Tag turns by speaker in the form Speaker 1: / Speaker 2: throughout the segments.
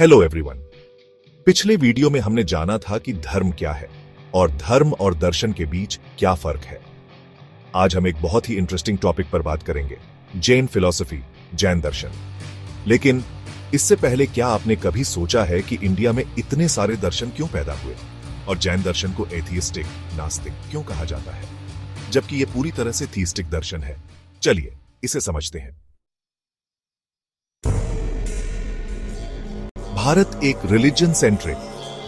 Speaker 1: Hello everyone. पिछले video में हमने जाना था कि धर्म क्या है और धर्म और दर्शन के बीच क्या फर्क है। आज हम एक बहुत ही इंटरेस्टिंग टॉपिक पर बात करेंगे, जैन फिलॉसफी, जैन दर्शन। लेकिन इससे पहले क्या आपने कभी सोचा है कि इंडिया में इतने सारे दर्शन क्यों पैदा हुए और जैन दर्शन को एथियस्टिक, नास्तिक क्यों कहा जाता है, जबकि यह पूरी तरह से थीस्टिक दर्शन है। चलिए इसे समझते हैं। भारत एक रिलीजन सेंट्रिक,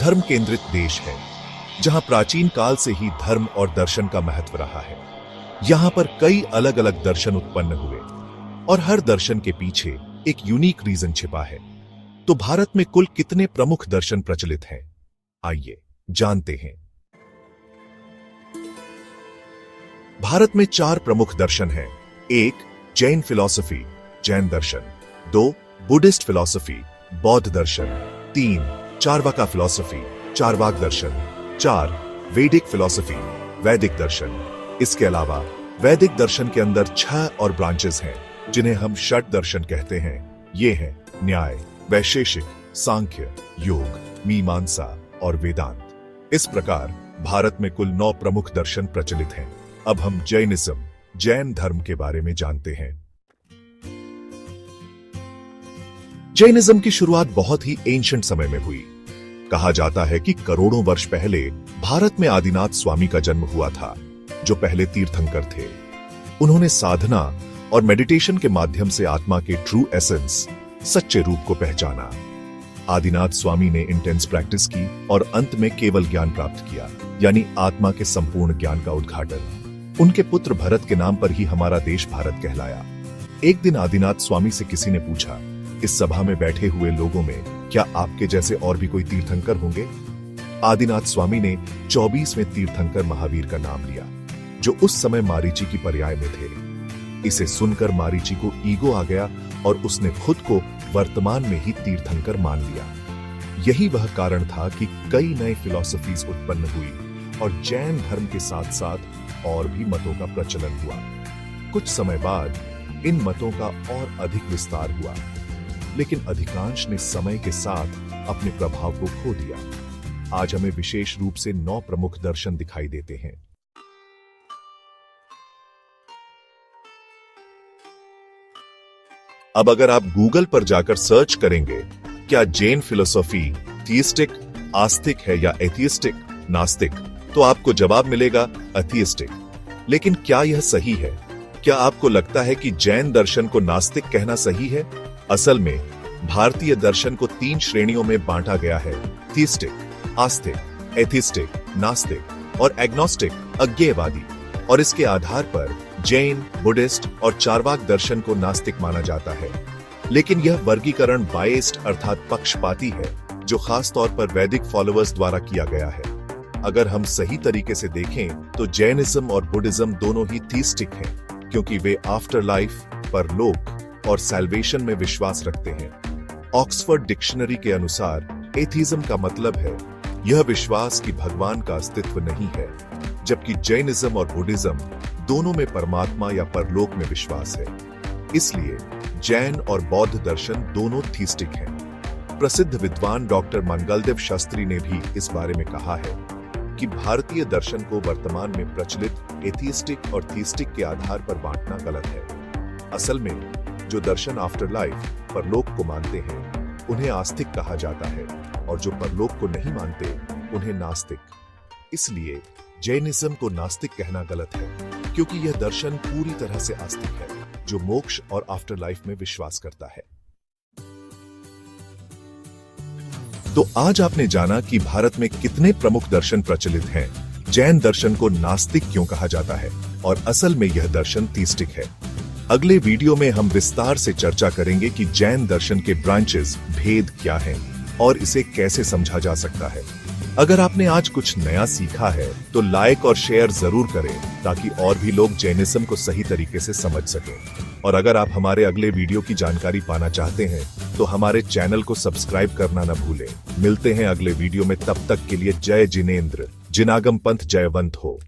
Speaker 1: धर्म केंद्रित देश है, जहां प्राचीन काल से ही धर्म और दर्शन का महत्व रहा है। यहां पर कई अलग अलग दर्शन उत्पन्न हुए और हर दर्शन के पीछे एक यूनिक रीजन छिपा है। तो भारत में कुल कितने प्रमुख दर्शन प्रचलित हैं? आइए जानते हैं। भारत में 4 प्रमुख दर्शन हैं। 1. जैन फिलॉसफी, जैन दर्शन। 2. बुद्धिस्ट फिलॉसफी, बौद्ध दर्शन। 3. चारवाका फिलॉसफी, चारवाक दर्शन। 4. वैदिक फिलॉसफी, वैदिक दर्शन। इसके अलावा वैदिक दर्शन के अंदर 6 और ब्रांचेस हैं, जिन्हें हम षट दर्शन कहते हैं। ये हैं न्याय, वैशेषिक, सांख्य, योग, मीमांसा और वेदांत। इस प्रकार भारत में कुल 9 प्रमुख दर्शन प्रचलित हैं। अब हम जैनिज्म, जैन धर्म के बारे में जानते हैं। जैनिज्म की शुरुआत बहुत ही एंशिएंट समय में हुई। कहा जाता है कि करोड़ों वर्ष पहले भारत में आदिनाथ स्वामी का जन्म हुआ था, जो पहले तीर्थंकर थे। उन्होंने साधना और मेडिटेशन के माध्यम से आत्मा के ट्रू एसेंस, सच्चे रूप को पहचाना। आदिनाथ स्वामी ने इंटेंस प्रैक्टिस की और अंत में केवल ज्ञान प्राप्त किया, यानी आत्मा के संपूर्ण ज्ञान का उद्घाटन। उनके पुत्र भरत के नाम पर ही हमारा देश भारत कहलाया। एक दिन आदिनाथ स्वामी से किसी ने पूछा, इस सभा में बैठे हुए लोगों में क्या आपके जैसे और भी कोई तीर्थंकर होंगे? आदिनाथ स्वामी ने 24वें तीर्थंकर महावीर का नाम लिया, जो उस समय मारीची की पर्याय में थे। इसे सुनकर मारीची को ईगो आ गया और उसने खुद को वर्तमान में ही तीर्थंकर मान लिया। यही वह कारण था कि कई नए फिलॉसफीज उत्पन्न हुई और जैन धर्म के साथ साथ और भी मतों का प्रचलन हुआ। कुछ समय बाद इन मतों का और अधिक विस्तार हुआ, लेकिन अधिकांश ने समय के साथ अपने प्रभाव को खो दिया। आज हमें विशेष रूप से 9 प्रमुख दर्शन दिखाई देते हैं। अब अगर आप गूगल पर जाकर सर्च करेंगे, क्या जैन फिलोसॉफी थीस्टिक, आस्तिक है या एथियस्टिक, नास्तिक, तो आपको जवाब मिलेगा एथियस्टिक। लेकिन क्या यह सही है? क्या आपको लगता है कि जैन दर्शन को नास्तिक कहना सही है? असल में भारतीय दर्शन को 3 श्रेणियों में बांटा गया है: थीस्टिक, आस्तिक, एथिस्टिक, नास्तिक और एग्नोस्टिक, अज्ञेयवादी। और इसके आधार पर जैन, बुद्धिस्ट और चारवाक दर्शन को नास्तिक माना जाता है। लेकिन यह वर्गीकरण बायस्ड अर्थात पक्षपाती है, जो खास तौर पर वैदिक फॉलोअर्स द्वारा किया गया है। अगर हम सही तरीके से देखें तो जैनिज्म और बुद्धिज्म दोनों ही थीस्टिक हैं, क्योंकि वे आफ्टर लाइफ, परलोक और सैल्वेशन में विश्वास रखते हैं। ऑक्सफोर्ड डिक्शनरी के अनुसार एथिज्म का मतलब है यह विश्वास कि भगवान का अस्तित्व नहीं है, जबकि जैनिज्म और बुद्धिज्म दोनों में परमात्मा या परलोक में विश्वास है। इसलिए जैन और बौद्ध दर्शन दोनों थीस्टिक हैं। प्रसिद्ध विद्वान डॉक्टर मंगलदेव शास्त्री ने भी इस बारे में कहा है कि भारतीय दर्शन को वर्तमान में प्रचलित एथियस्टिक और थीस्टिक के आधार पर बांटना गलत है। असल में जो दर्शन आफ्टर लाइफ, परलोक को मानते हैं, उन्हें आस्तिक कहा जाता है, और जो परलोक को नहीं मानते, उन्हें नास्तिक। इसलिए जैनिज्म को नास्तिक कहना गलत है, क्योंकि यह दर्शन पूरी तरह से आस्तिक है, जो मोक्ष और आफ्टर लाइफ में विश्वास करता है। तो आज आपने जाना कि भारत में कितने प्रमुख दर्शन प्रचलित हैं, जैन दर्शन को नास्तिक क्यों कहा जाता है और असल में यह दर्शन थीस्टिक है। अगले वीडियो में हम विस्तार से चर्चा करेंगे कि जैन दर्शन के ब्रांचेस, भेद क्या हैं और इसे कैसे समझा जा सकता है। अगर आपने आज कुछ नया सीखा है तो लाइक और शेयर जरूर करें, ताकि और भी लोग जैनिज्म को सही तरीके से समझ सकें। और अगर आप हमारे अगले वीडियो की जानकारी पाना चाहते हैं तो हमारे चैनल को सब्सक्राइब करना न भूलें। मिलते हैं अगले वीडियो में, तब तक के लिए जय जिनेंद्र, जिनागम पंथ जयवंत हो।